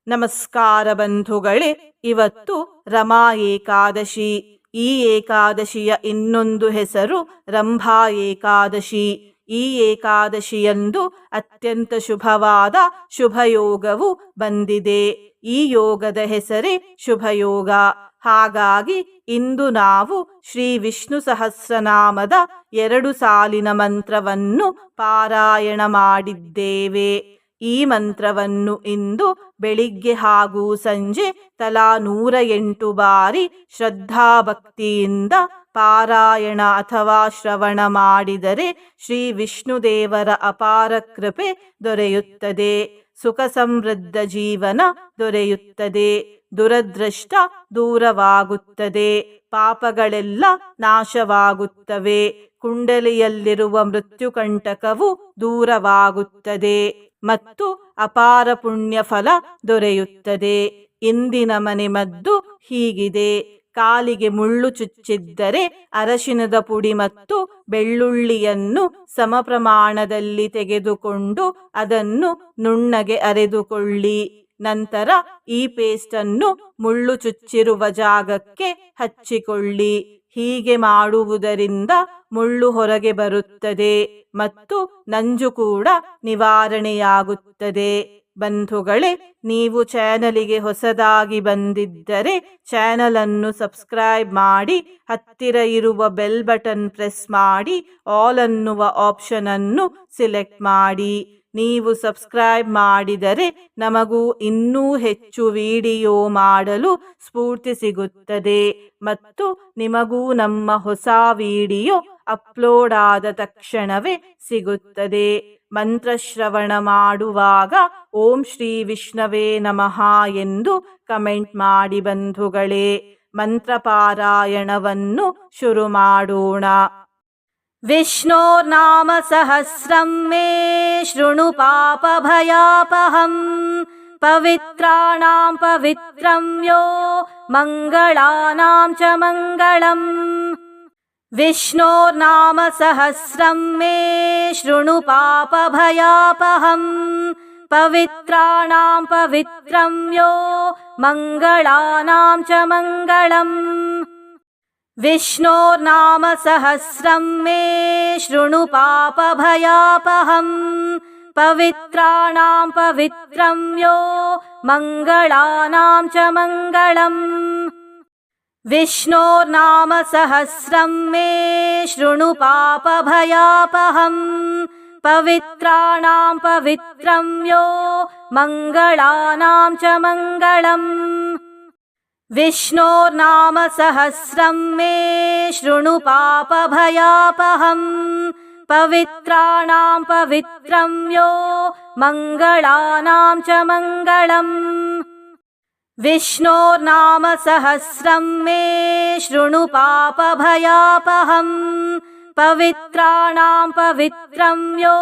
ನಮಸ್ಕಾರ ಬಂಧುಗಳೇ, ಇವತ್ತು ರಮಾ ಏಕಾದಶಿ. ಈ ಏಕಾದಶಿಯ ಇನ್ನೊಂದು ಹೆಸರು ರಂಭಾ ಏಕಾದಶಿ. ಈ ಏಕಾದಶಿಯಂದು ಅತ್ಯಂತ ಶುಭವಾದ ಶುಭಯೋಗವು ಬಂದಿದೆ. ಈ ಯೋಗದ ಹೆಸರೇ ಶುಭಯೋಗ. ಹಾಗಾಗಿ ಇಂದು ನಾವು ಶ್ರೀ ವಿಷ್ಣು ಸಹಸ್ರನಾಮದ 2 ಸಾಲಿನ ಮಂತ್ರವನ್ನು ಪಾರಾಯಣ ಮಾಡಿದ್ದೇವೆ. ಈ ಮಂತ್ರವನ್ನು ಇಂದು ಬೆಳಿಗ್ಗೆ ಹಾಗೂ ಸಂಜೆ ತಲಾ 108 ಬಾರಿ ಶ್ರದ್ಧಾಭಕ್ತಿಯಿಂದ ಪಾರಾಯಣ ಅಥವಾ ಶ್ರವಣ ಮಾಡಿದರೆ ಶ್ರೀ ವಿಷ್ಣುದೇವರ ಅಪಾರ ಕೃಪೆ ದೊರೆಯುತ್ತದೆ. ಸುಖ ಸಮೃದ್ಧ ಜೀವನ ದೊರೆಯುತ್ತದೆ. ದುರದೃಷ್ಟ ದೂರವಾಗುತ್ತದೆ. ಪಾಪಗಳೆಲ್ಲ ನಾಶವಾಗುತ್ತವೆ. ಕುಂಡಲಿಯಲ್ಲಿರುವ ಮೃತ್ಯುಕಂಟಕವು ದೂರವಾಗುತ್ತದೆ ಮತ್ತು ಅಪಾರ ಪುಣ್ಯ ಫಲ ದೊರೆಯುತ್ತದೆ. ಇಂದಿನ ಮನೆಮದ್ದು ಹೀಗಿದೆ: ಕಾಲಿಗೆ ಮುಳ್ಳು ಚುಚ್ಚಿದ್ದರೆ ಅರಶಿನದ ಪುಡಿ ಮತ್ತು ಬೆಳ್ಳುಳ್ಳಿಯನ್ನು ಸಮ ಪ್ರಮಾಣದಲ್ಲಿ ತೆಗೆದುಕೊಂಡು ಅದನ್ನು ನುಣ್ಣಗೆ ಅರೆದುಕೊಳ್ಳಿ. ನಂತರ ಈ ಪೇಸ್ಟನ್ನು ಮುಳ್ಳು ಚುಚ್ಚಿರುವ ಜಾಗಕ್ಕೆ ಹಚ್ಚಿಕೊಳ್ಳಿ. ಹೀಗೆ ಮಾಡುವುದರಿಂದ ಮುಳ್ಳು ಹೊರಗೆ ಬರುತ್ತದೆ ಮತ್ತು ನಂಜು ಕೂಡ ನಿವಾರಣೆಯಾಗುತ್ತದೆ. ಬಂಧುಗಳೇ, ನೀವು ಚಾನಲಿಗೆ ಹೊಸದಾಗಿ ಬಂದಿದ್ದರೆ ಚಾನಲ್ ಅನ್ನು ಸಬ್ಸ್ಕ್ರೈಬ್ ಮಾಡಿ, ಹತ್ತಿರ ಇರುವ ಬೆಲ್ ಬಟನ್ ಪ್ರೆಸ್ ಮಾಡಿ, ಆಲ್ ಅನ್ನುವ ಆಪ್ಷನ್ ಅನ್ನು ಸಿಲೆಕ್ಟ್ ಮಾಡಿ. ನೀವು ಸಬ್ಸ್ಕ್ರೈಬ್ ಮಾಡಿದರೆ ನಮಗೂ ಇನ್ನೂ ಹೆಚ್ಚು ವಿಡಿಯೋ ಮಾಡಲು ಸ್ಫೂರ್ತಿ ಸಿಗುತ್ತದೆ ಮತ್ತು ನಿಮಗೂ ನಮ್ಮ ಹೊಸ ವಿಡಿಯೋ ಅಪ್ಲೋಡ್ ಆದ ತಕ್ಷಣವೇ ಸಿಗುತ್ತದೆ. ಮಂತ್ರಶ್ರವಣ ಮಾಡುವಾಗ ಓಂ ಶ್ರೀ ವಿಷ್ಣವೇ ನಮಃ ಎಂದು ಕಮೆಂಟ್ ಮಾಡಿ ಬಂಧುಗಳೇ. ಮಂತ್ರಪಾರಾಯಣವನ್ನು ಶುರು ಮಾಡೋಣ. ವಿಷ್ಣೋರ್ನಾಮ ಸಹಸ್ರಂ ಮೇ ಶೃಣು ಪಾಪಭಯಾಪಹಂ ಪವಿತ್ರಾಣಾಂ ಪವಿತ್ರಂ ಯೋ ಮಂಗಳಾನಾಂ ಚ ಮಂಗಳಂ. ವಿಷ್ಣೋರ್ನಾಮ ಸಹಸ್ರಂ ಮೇ ಶೃಣು ಪಾಪಭಯಾಪಹಂ ಪವಿತ್ರಾಣಾಂ ಪವಿತ್ರಂ ಯೋ ಮಂಗಳಾನಾಂ ಚ ಮಂಗಳಂ. ವಿಷ್ಣೋರ್ನಾಮ ಸಹಸ್ರಂ ಮೇ ಶೃಣು ಪಾಪಭಯಾಪಹಂ ಪವಿತ್ರಾಣಾಂ ಪವಿತ್ರಂ ಯೋ ಮಂಗಳಾನಾಂ ಚ ಮಂಗಳಂ. ವಿಷ್ಣೋರ್ನಾಮ ಸಹಸ್ರಂ ಮೇ ಶೃಣು ಪಾಪಭಯಾಪಹಂ ಪವಿತ್ರಾಣಾಂ ಪವಿತ್ರಂ ಯೋ ಮಂಗಳಾನಾಂ ಚ ಮಂಗಳಂ. ವಿಷ್ಣೋರ್ನಾಮ ಸಹಸ್ರಂ ಮೇ ಶೃಣು ಪಾಪಭಯಾಪಹಂ ಪವಿತ್ರಾಣಾಂ ಪವಿತ್ರಂ ಯೋ ಮಂಗಳಾನಾಂ ಚ ಮಂಗಳಂ. ವಿಷ್ಣೋರ್ನಾಮ ಸಹಸ್ರಂ ಮೇ ಶೃಣು ಪಾಪಭಯಾಪಹಂ ಪವಿತ್ರಾಣಾಂ ಪವಿತ್ರಂ ಯೋ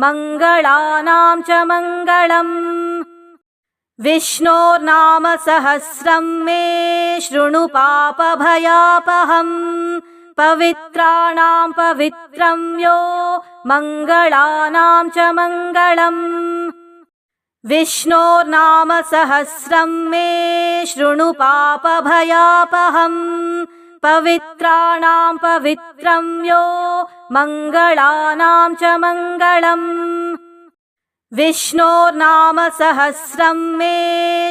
ಮಂಗಳಾನಾಂ ಚ ಮಂಗಳಂ. ವಿಷ್ಣೋರ್ನಾಮ ಸಹಸ್ರಂ ಮೇ ಶೃಣು ಪಾಪಭಯಾಪಹಂ ಪವಿತ್ರಾಣಾಂ ಪವಿತ್ರಂ ಯೋ ಮಂಗಳಾನಾಂ ಚ ಮಂಗಳಂ. ವಿಷ್ಣೋರ್ನಾಮ ಸಹಸ್ರಂ ಮೇ ಶೃಣು ಪಾಪಭಯಾಪಹಂ ಪವಿತ್ರಾಣಾಂ ಪವಿತ್ರಂ ಯೋ ಮಂಗಳಾನಾಂ ಚ ಮಂಗಳಂ. ವಿಷ್ಣೋರ್ನಾಮ ಸಹಸ್ರಂ ಮೇ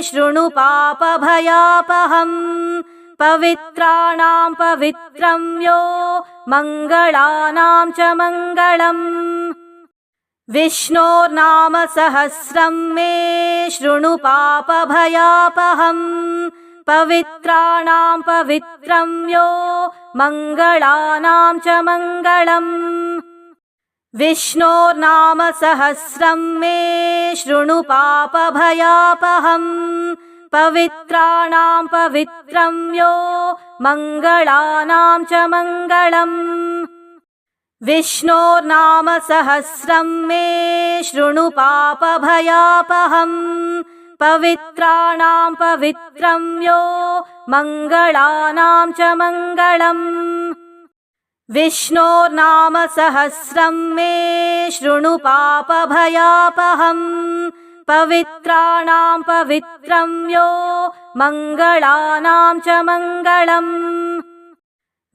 ಶೃಣು ಪಾಪಭಯಾಪಹಂ ಪವಿತ್ರಾಣಾಂ ಪವಿತ್ರಂ ಯೋ ಮಂಗಳಾನಾಂ ಚ ಮಂಗಳಂ. ವಿಷ್ಣೋರ್ನಾಮ ಸಹಸ್ರಂ ಮೇ ಶೃಣು ಪಾಪಭಯಾಪಹಂ ಪವಿತ್ರಾಣಾಂ ಪವಿತ್ರಂ ಯೋ ಮಂಗಳಾನಾಂ ಚ ಮಂಗಳಂ. ವಿಷ್ಣೋರ್ನಾಮ ಸಹಸ್ರಂ ಮೇ ಶೃಣು ಪಾಪಭಯಾಪಹಂ ಪವಿತ್ರಾಣಾಂ ಪವಿತ್ರಂ ಯೋ ಮಂಗಳಾನಾಂ ಚ ಮಂಗಳಂ. ವಿಷ್ಣೋರ್ನಾಮ ಸಹಸ್ರಂ ಮೇ ಶೃಣು ಪಾಪಭಯಾಪಹಂ ಪವಿತ್ರಾಣಾಂ ಪವಿತ್ರಂ ಯೋ ಮಂಗಳಾನಾಂ ಚ ಮಂಗಳಂ. ವಿಷ್ಣೋರ್ನಾಮ ಸಹಸ್ರಂ ಮೇ ಶೃಣು ಪಾಪಭಯಾಪಹಂ पवित्राणां पवित्रं यो मङ्गलानां च मङ्गलम्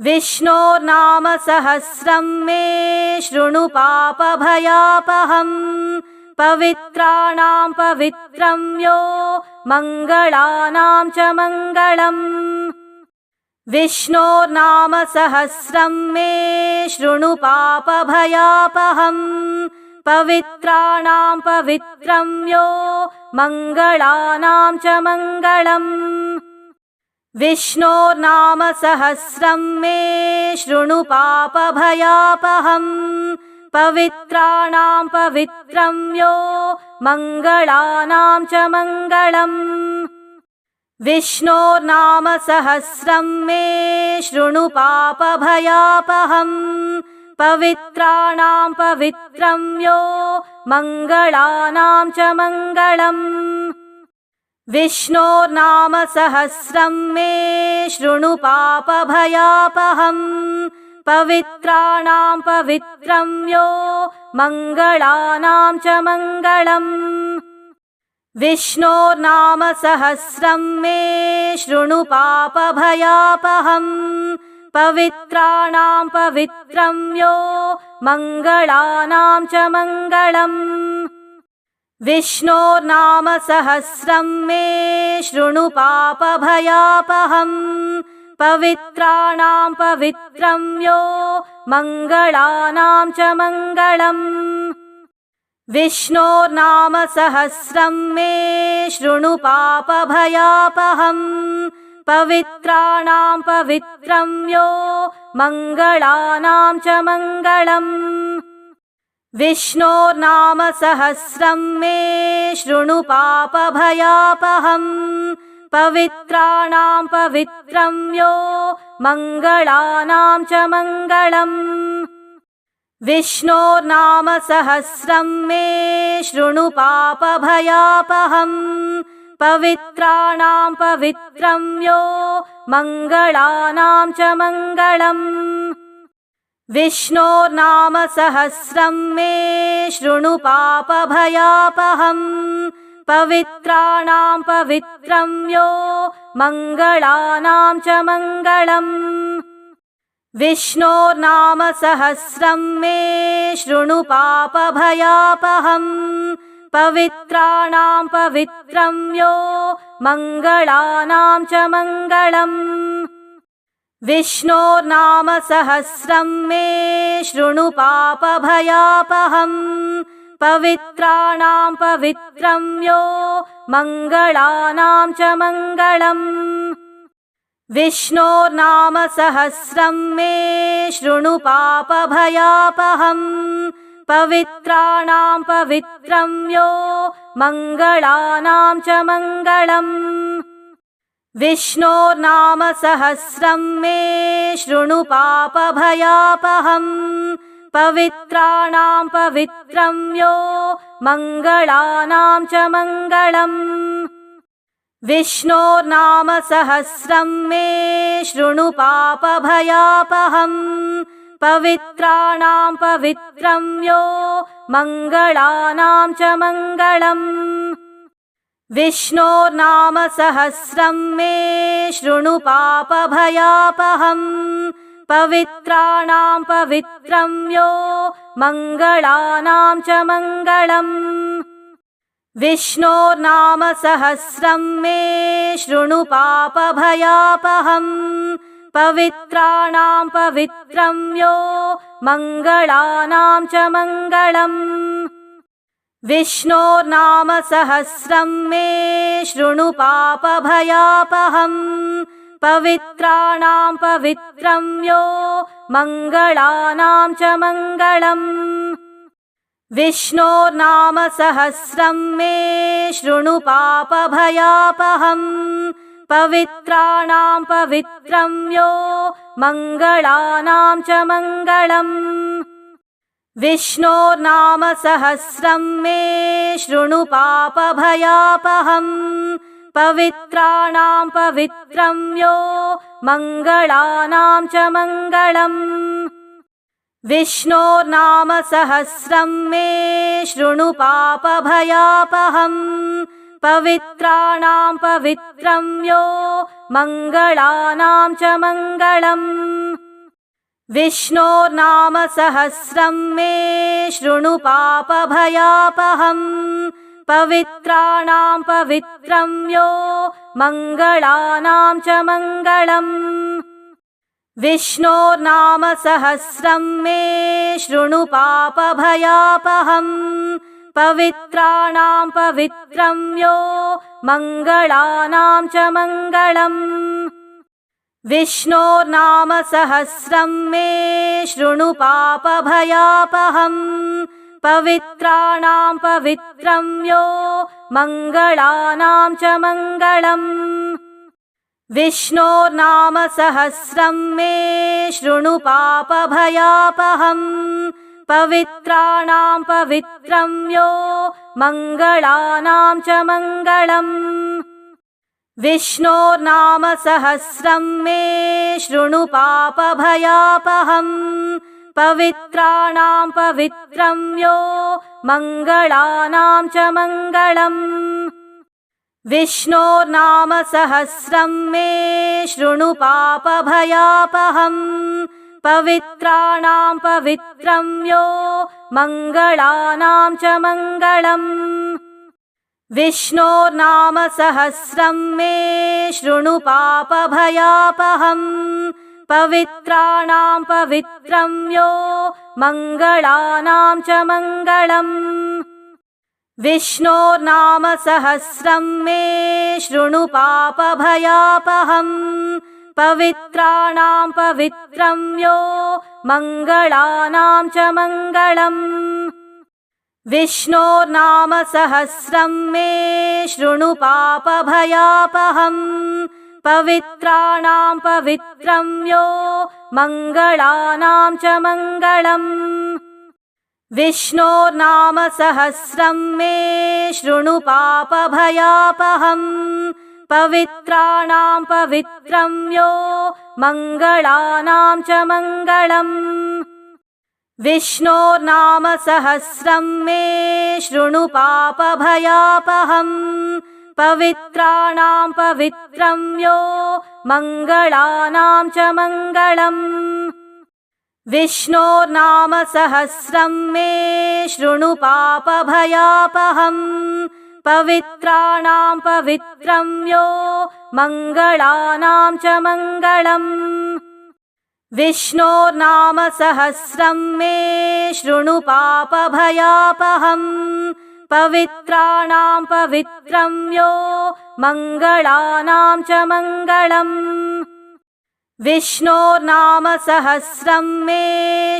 विष्णोर्नामसहस्रं मे शृणु पापभयापहम् पवित्राणां पवित्रं यो मङ्गलानां च मङ्गलम् विष्णोर्नामसहस्रं मे शृणु पापभयापहम् पवित्राणां पवित्रं यो मङ्गलानां च मङ्गलम् विष्णोर्नामसहस्रं मे शृणु पापभयापहम् पवित्राणां पवित्रं यो मङ्गलानां च मङ्गलम् विष्णोर्नामसहस्रं मे शृणु पापभयापहम् पवित्राणां पवित्रं यो मङ्गलानां च मङ्गलम् विष्णोर्नामसहस्रं मे शृणु पापभयापहम् पवित्राणां पवित्रं यो मङ्गलानां च मङ्गलम् विष्णोर्नामसहस्रं मे शृणु पापभयापहम् पवित्राणां पवित्रं यो मङ्गलानां च मङ्गलम् विष्णोर्नामसहस्रं मे शृणु पापभयापहम् पवित्राणां पवित्रं यो मङ्गलानां च मङ्गलम् विष्णोर्नामसहस्रं मे शृणु पापभयापहम् पवित्राणां पवित्रं यो मङ्गलानां च मङ्गलम् विष्णोर्नामसहस्रं मे शृणु पापभयापहम् पवित्राणां पवित्रं यो मङ्गलानां च मङ्गलम् विष्णोर्नामसहस्रं मे शृणु पापभयापहम् पवित्राणां पवित्रं यो मङ्गलानां च मङ्गलम् विष्णोर्नामसहस्रं मे शृणु पापभयापहम् पवित्राणां पवित्रं यो मङ्गलानां च मङ्गलम् विष्णोर्नामसहस्रं मे शृणु पापभयापहम् पवित्राणां पवित्रं यो मङ्गलानां च मङ्गलम् विष्णोर्नामसहस्रं मे शृणु पापभयापहम् पवित्राणां पवित्रं यो मङ्गलानां च मङ्गलम् विष्णोर्नामसहस्रं मे शृणु पापभयापहम् पवित्राणां पवित्रं यो मङ्गलानां च मङ्गलम् विष्णोर्नामसहस्रं मे शृणु पापभयापहम् पवित्राणां पवित्रं यो मङ्गलानां च मङ्गलम् विष्णोर्नामसहस्रं मे शृणु पापभयापहम् पवित्राणां पवित्रं यो मङ्गलानां च मङ्गलम् विष्णोर्नामसहस्रं मे शृणु पापभयापहम् पवित्राणां पवित्रं यो मङ्गलानां च मङ्गलम् विष्णोर्नामसहस्रं मे शृणु पापभयापहम् पवित्राणां पवित्रं यो मङ्गलानां च मङ्गलम् विष्णोर्नामसहस्रं मे शृणु पापभयापहम् पवित्राणां पवित्रं यो मङ्गलानां च मङ्गलम् विष्णोर्नामसहस्रं मे शृणु पापभयापहम् पवित्राणां पवित्रं यो मङ्गलानां च मङ्गलम् विष्णोर्नामसहस्रं मे शृणु पापभयापहम् पवित्राणां पवित्रं यो मङ्गलानां च मङ्गलम् विष्णोर्नाम सहस्रं मे शृणु पापभयापहम् पवित्राणां पवित्रं यो मङ्गलानां च मङ्गलम् विष्णोर्नाम सहस्रं मे शृणु पापभयापहम् पवित्राणां पवित्रं यो मङ्गलानां च मङ्गलम् विष्णोर्नाम सहस्रं मे शृणु पापभयापहम् पवित्राणां पवित्रं यो मङ्गलानां च मङ्गलम् विष्णोर्नाम सहस्रं मे शृणु पापभयापहम् पवित्राणां पवित्रं यो मङ्गलानां च मङ्गलम् विष्णोर्नाम सहस्रं मे शृणु पापभयापहम् पवित्राणां पवित्रं यो मङ्गलानां च मङ्गलम् विष्णोर्नाम सहस्रं मे शृणु पापभयापहम् पवित्राणां पवित्रं यो मङ्गलानां च मङ्गलम् विष्णोर्नाम सहस्रं मे शृणु पापभयापहम् पवित्राणां पवित्रं यो मङ्गलानां च मङ्गलम् विष्णोर्नाम सहस्रं मे शृणु पापभयापहम् पवित्राणां पवित्रं यो मङ्गलानां च मङ्गलम् विष्णोर्नाम सहस्रं मे शृणु पापभयापहम् पवित्राणां पवित्रं यो मङ्गलानां च मङ्गलम् विष्णोर्नाम सहस्रं मे शृणु पापभयापहम् पवित्राणां पवित्रं यो मङ्गलानां च मङ्गलम् विष्णोर्नाम सहस्रं मे शृणु पापभयापहम् पवित्राणां पवित्रं यो मङ्गलानां च मङ्गलम् विष्णोर्नाम सहस्रं मे शृणु पापभयापहम् पवित्राणां पवित्रं यो मङ्गलानां च मङ्गलम् विष्णोर्नाम सहस्रं मे शृणु पापभयापहम् पवित्राणां पवित्रं यो मङ्गलानां च मङ्गलम् विष्णोर्नाम सहस्रं मे शृणु पापभयापहम् पवित्राणां पवित्रं यो मङ्गलानां च मङ्गलम् विष्णोर्नाम सहस्रं मे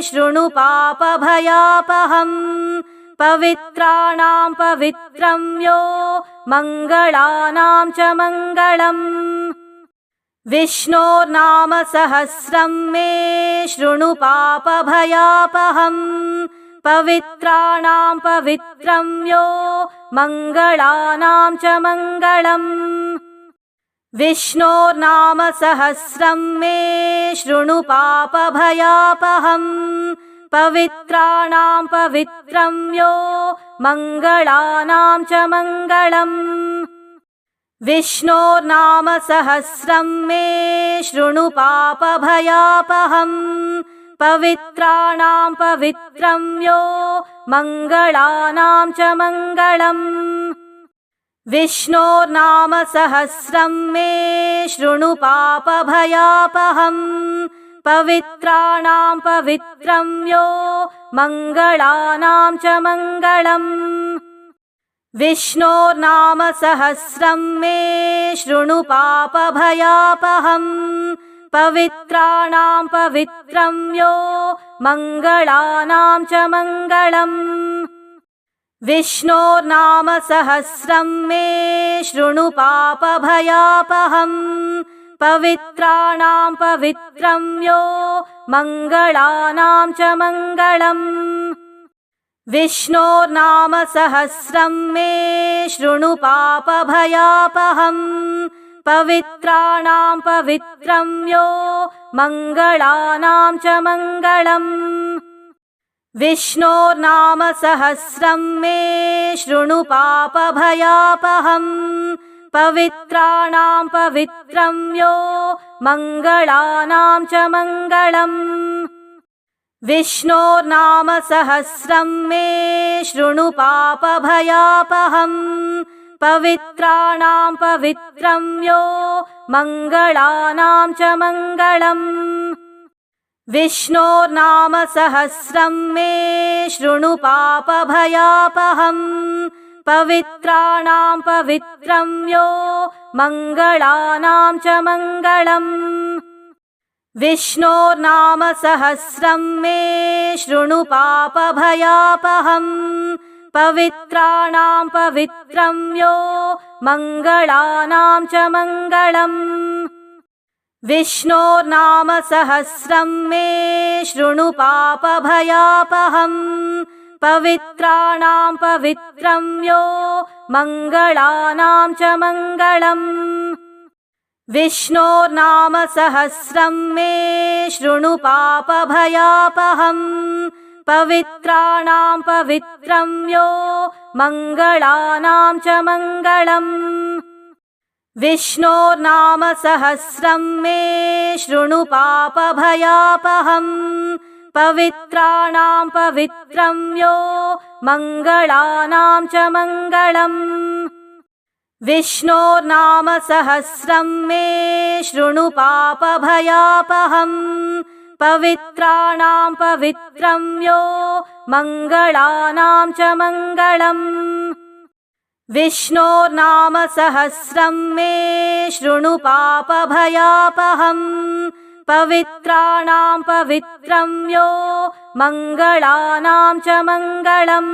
शृणु पापभयापहम् पवित्राणां पवित्रं यो मङ्गलानां च मङ्गलम् विष्णोर्नाम सहस्रं मे शृणु पापभयापहम् पवित्राणां पवित्रं यो मङ्गलानां च मङ्गलम् विष्णोर्नाम सहस्रं मे शृणु पापभयापहम् पवित्राणां पवित्रं यो मङ्गलानां च मङ्गलम् विष्णोर्नाम सहस्रं मे शृणु पापभयापहम् पवित्राणां पवित्रं यो मङ्गलानां च मङ्गलम् विष्णोर्नाम सहस्रं मे शृणु पापभयापहम् पवित्राणां पवित्रं यो मङ्गलानां च मङ्गलम् विष्णोर्नाम सहस्रं मे शृणु पापभयापहम् पवित्राणां पवित्रं यो मङ्गलानां च मङ्गलम् विष्णोर्नाम सहस्रं मे शृणु पापभयापहम् पवित्राणां पवित्रं यो मङ्गलानां च मङ्गलम् विष्णोर्नाम सहस्रं मे शृणु पापभयापहम् पवित्राणां पवित्रं यो मङ्गलानां च मङ्गलम् विष्णोर्नाम सहस्रं मे शृणु पापभयापहम् पवित्राणां पवित्रं यो मङ्गलानां च मङ्गलम् विष्णोर्नाम सहस्रं मे शृणु पापभयापहम् पवित्राणां पवित्रं यो मङ्गलानां च मङ्गलम् विष्णोर्नाम सहस्रं मे शृणु पापभयापहम् पवित्राणां पवित्रं यो मङ्गलानां च मङ्गलम् विष्णोर्नाम सहस्रं मे शृणु पापभयापहम् पवित्राणां पवित्रं यो मङ्गलानां च मङ्गलम् विष्णोर्नाम सहस्रं मे शृणु पापभयापहम् पवित्राणां पवित्रं यो मङ्गलानां च मङ्गलम् विष्णोर्नाम सहस्रं मे शृणु पापभयापहम् पवित्राणां पवित्रं यो मङ्गलानां च मङ्गलम् विष्णोर्नाम सहस्रं मे शृणु पापभयापहम् पवित्राणां पवित्रं यो मङ्गलानां च मङ्गलम् विष्णोर्नाम सहस्रं मे शृणु पापभयापहम् पवित्राणां पवित्रं यो मङ्गलानां च मङ्गलम् विष्णोर्नाम सहस्रं मे शृणु पापभयापहम् पवित्राणां पवित्रं यो मङ्गलानां च मङ्गलम्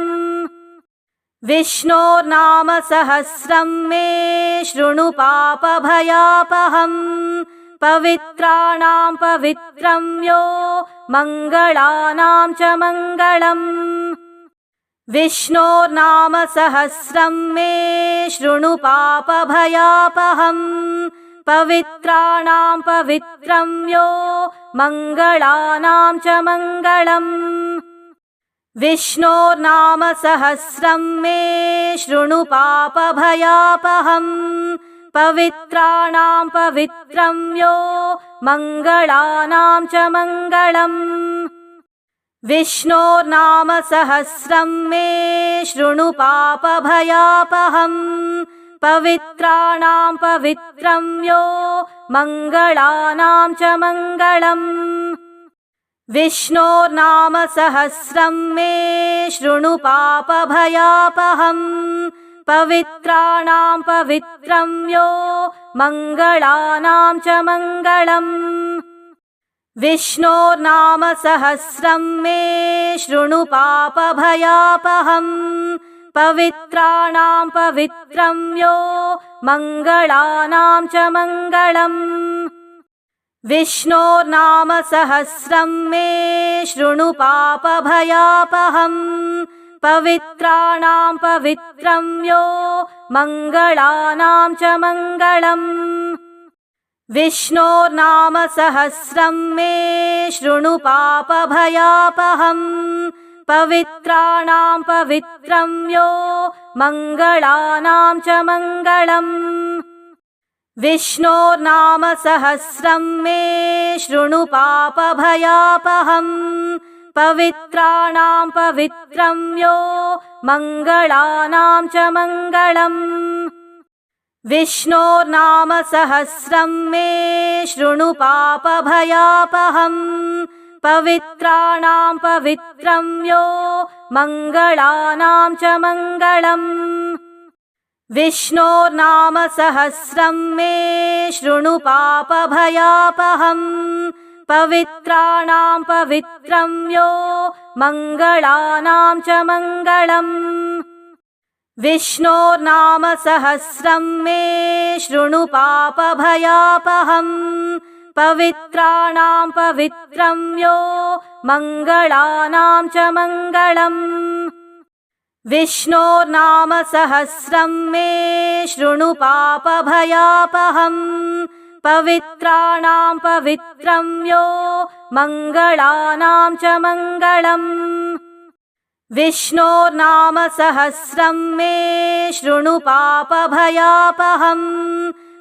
विष्णोर्नाम सहस्रं मे शृणु पापभयापहम् पवित्राणां पवित्रं यो मङ्गलानां च मङ्गलम् विष्णोर्नाम सहस्रं मे शृणु पापभयापहम् पवित्राणां पवित्रं यो मङ्गलानां च मङ्गलम् विष्णोर्नाम सहस्रं मे शृणु पापभयापहम् पवित्राणां पवित्रं यो मङ्गलानां च मङ्गलम् विष्णोर्नाम सहस्रं मे शृणु पापभयापहम् पवित्राणां पवित्रं यो मङ्गलानां च मङ्गलम् विष्णोर्नाम सहस्रं मे शृणु पापभयापहम् पवित्राणां पवित्रं यो मङ्गलानां च मङ्गलम् विष्णोर्नाम सहस्रं मे शृणु पापभयापहम् पवित्राणां पवित्रं यो मङ्गलानां च मङ्गलम् विष्णोर्नाम सहस्रं मे शृणु पापभयापहम् पवित्राणां पवित्रं यो मङ्गलानां च मङ्गलम् विष्णोर्नाम सहस्रं मे शृणु पापभयापहम् पवित्राणां पवित्रं यो मङ्गलानां च मङ्गलम् विष्णोर्नाम सहस्रं मे शृणु पापभयापहम् पवित्राणां पवित्रं यो मङ्गलानां च मङ्गलम् विष्णोर्नाम सहस्रं मे शृणु पापभयापहम् पवित्राणां पवित्रं यो मङ्गलानां च मङ्गलम् विष्णोर्नाम सहस्रं मे शृणु पापभयापहम् पवित्राणां पवित्रं यो मङ्गलानां च मङ्गलम् विष्णोर्नाम सहस्रं मे शृणु पापभयापहम् पवित्राणां पवित्रं यो मङ्गलानां च मङ्गलम् विष्णोर्नाम सहस्रं मे शृणु पापभयापहम् पवित्राणां पवित्रं यो मङ्गलानां च मङ्गलम्। विष्णोर्नाम सहस्रं मे शृणु पापभयापहम्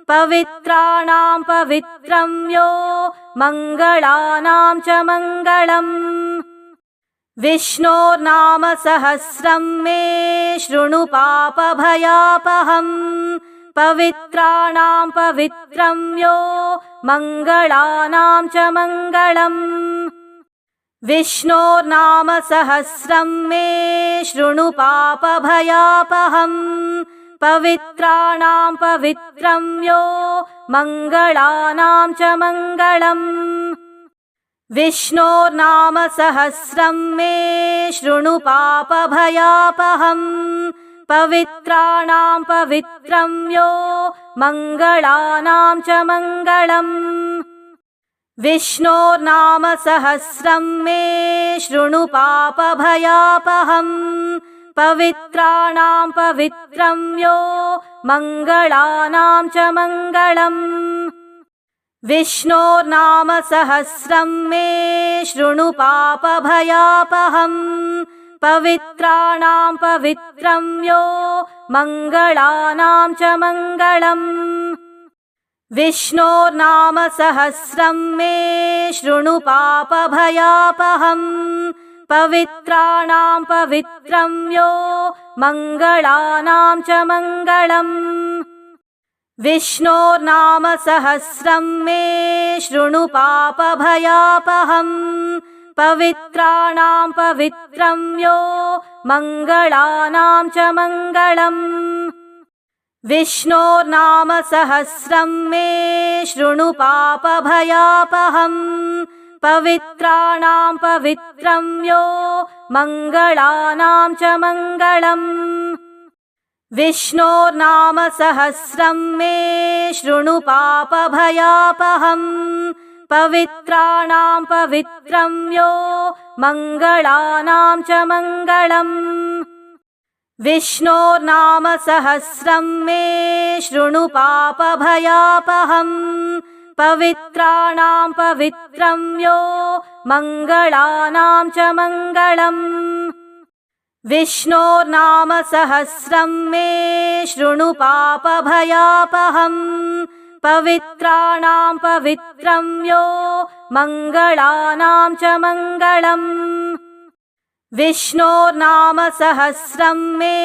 पवित्राणां पवित्रं यो मङ्गलानां च मङ्गलम् विष्णोर्नाम सहस्रं मे शृणु पापभयापहम् पवित्राणां पवित्रं यो मङ्गलानां च मङ्गलम् विष्णोर्नाम सहस्रं मे शृणु पापभयापहम् पवित्राणां पवित्रं यो मङ्गलानां च मङ्गलम् विष्णोर्नाम सहस्रं मे शृणु पापभयापहम् पवित्राणां पवित्रं यो मङ्गलानां च मङ्गलम् विष्णोर्नाम सहस्रं मे शृणु पापभयापहम् पवित्राणां पवित्रं यो मङ्गलानां च मङ्गलम् विष्णोर्नाम सहस्रं मे शृणु पापभयापहम् पवित्राणां पवित्रं यो मङ्गलानां च मङ्गलम् विष्णोर्नाम सहस्रं मे शृणु पापभयापहम् पवित्राणां पवित्रं यो मङ्गलानां च मङ्गलम् विष्णोर्नाम सहस्रं मे शृणु पापभयापहम् पवित्राणां पवित्रं यो मङ्गलानां च मङ्गलम् विष्णोर्नाम सहस्रं मे शृणु पापभयापहम् पवित्राणां पवित्रं यो मङ्गलानां च मङ्गलम् विष्णोर्नाम सहस्रं मे शृणु पापभयापहम् पवित्राणां पवित्रं यो मङ्गलानां च मङ्गलम् विष्णोर्नाम सहस्रं मे शृणु पापभयापहम् पवित्राणां पवित्रं यो मङ्गलानां च मङ्गलम् विष्णोर्नाम सहस्रं मे शृणु पापभयापहम् पवित्राणां पवित्रं यो मङ्गलानां च मङ्गलम् विष्णोर्नाम सहस्रं मे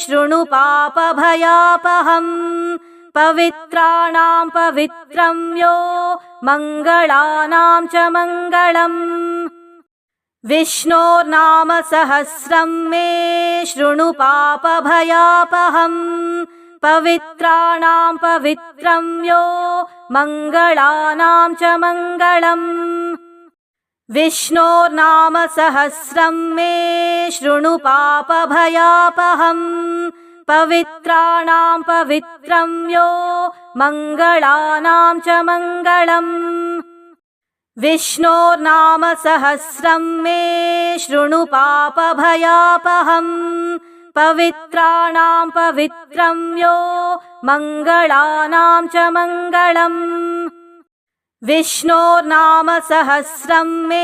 शृणु पापभयापहम् पवित्राणां पवित्रं यो मङ्गलानां च मङ्गलम् विष्णोर्नाम सहस्रं मे शृणु पापभयापहम् पवित्राणां पवित्रं यो मङ्गलानां च मङ्गलम् विष्णोर्नाम सहस्रं मे शृणु पापभयापहम् पवित्राणां पवित्रं यो मङ्गलानां च मङ्गलम् विष्णोर्नाम सहस्रं मे शृणु पापभयापहम् पवित्राणां पवित्रं यो मङ्गलानां च मङ्गलम् विष्णोर्नाम सहस्रं मे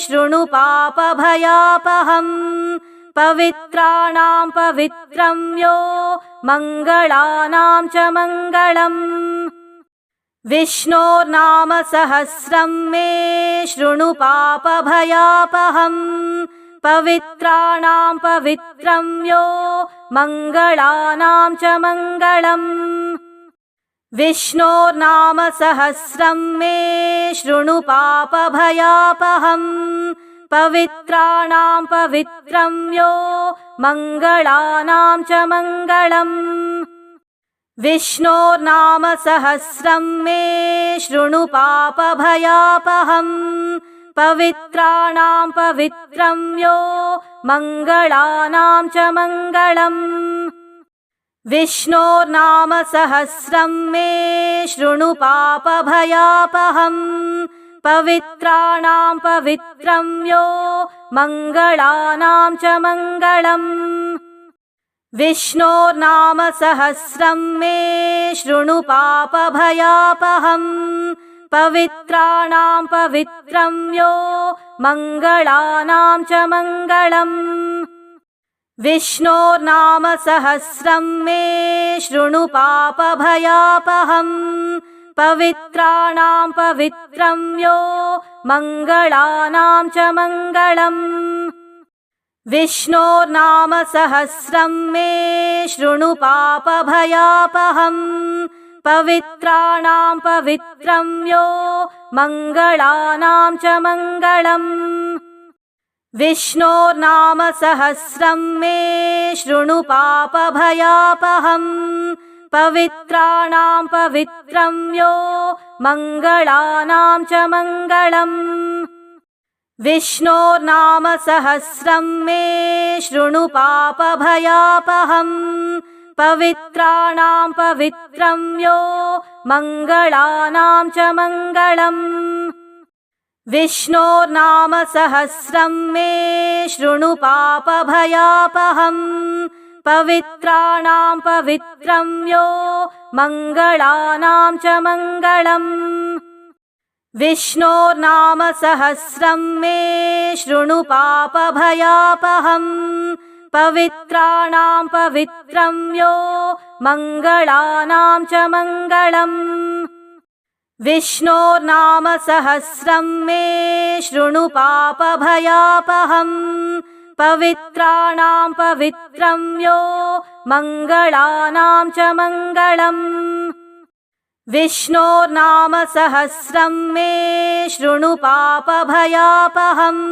शृणु पापभयापहम् पवित्राणां पवित्रं यो मङ्गलानां च मङ्गलम् विष्णोर्नाम सहस्रं मे शृणु पापभयापहम् पवित्राणां पवित्रं यो मङ्गलानां च मङ्गलम् विष्णोर्नाम सहस्रं मे शृणु पापभयापहम् पवित्राणां पवित्रं यो मङ्गलानां च मङ्गलम् विष्णोर्नाम सहस्रं मे शृणु पापभयापहम् पवित्राणां पवित्रं यो मङ्गलानां च मङ्गलम् विष्णोर्नाम सहस्रं मे शृणु पापभयापहम् पवित्राणां पवित्रं यो मङ्गलानां च मङ्गलम् विष्णोर्नाम सहस्रं मे शृणु पापभयापहम् पवित्राणां पवित्रं यो मङ्गलानां च मङ्गलम्। विष्णोर्नाम सहस्रं मे शृणु पापभयापहम् पवित्राणां पवित्रं यो मङ्गलानां च मङ्गलम् विष्णोर्नाम सहस्रं मे शृणु पापभयापहम् पवित्राणां पवित्रं यो मङ्गलानां च मङ्गलम् विष्णोर्नाम सहस्रं मे शृणु पापभयापहम् पवित्राणां पवित्रं यो मङ्गलानां च मङ्गलम् विष्णोर्नाम सहस्रं मे शृणु पापभयापहम् पवित्राणां पवित्रं यो मङ्गलानां च मङ्गलम् विष्णोर्नाम सहस्रं मे शृणु पापभयापहम् पवित्राणां पवित्रं यो मङ्गलानां च मङ्गलम् विष्णोर्नाम सहस्रं मे शृणु पापभयापहम् पवित्राणां पवित्रं यो मङ्गलानां च मङ्गलम् विष्णोर्नाम सहस्रं मे शृणु पापभयापहम् पवित्राणां पवित्रं यो मङ्गलानां च मङ्गलम् विष्णोर्नाम सहस्रं मे शृणु पापभयापहम्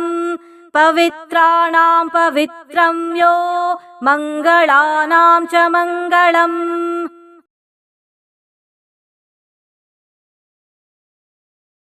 पवित्राणां पवित्रं यो मङ्गलानां च मङ्गलम्